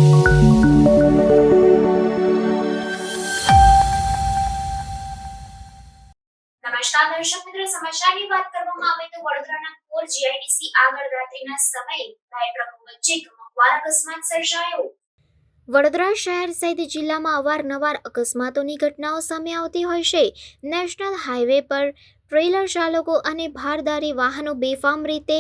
નમસ્કાર દર્શક મિત્રો, સમાચારની વાત કરવામાં આવે તો વડોદરાના કોર જીઆઈડીસી આગળ રાત્રિના સમયે બે ટ્રકો વચ્ચે ગમખ્વાર અકસ્માત સર્જાયો। વડોદરા શહેર સહિત જિલ્લામાં અવારનવાર અકસ્માતોની ઘટનાઓ સામે આવતી હોય છે। નેશનલ હાઈવે પર ટ્રેલર ચાલકો અને ભારદારી વાહનો બેફામ રીતે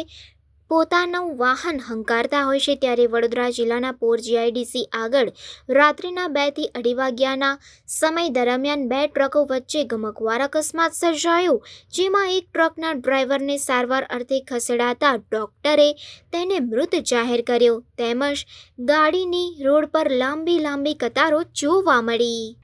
પોતાનું વાહન હંકારતા હોય છે, ત્યારે વડોદરા જિલ્લાના પોર જીઆઈડીસી આગળ રાત્રિના 2 થી 2:30 વાગ્યાના સમય દરમિયાન બે ટ્રકો વચ્ચે ગમખ્વાર અકસ્માત સર્જાયો, જેમાં એક ટ્રકના ડ્રાઈવરને સારવાર અર્થે ખસેડાતા ડોક્ટરે તેને મૃત જાહેર કર્યો, તેમજ ગાડીની રોડ પર લાંબી કતારો જોવા મળી।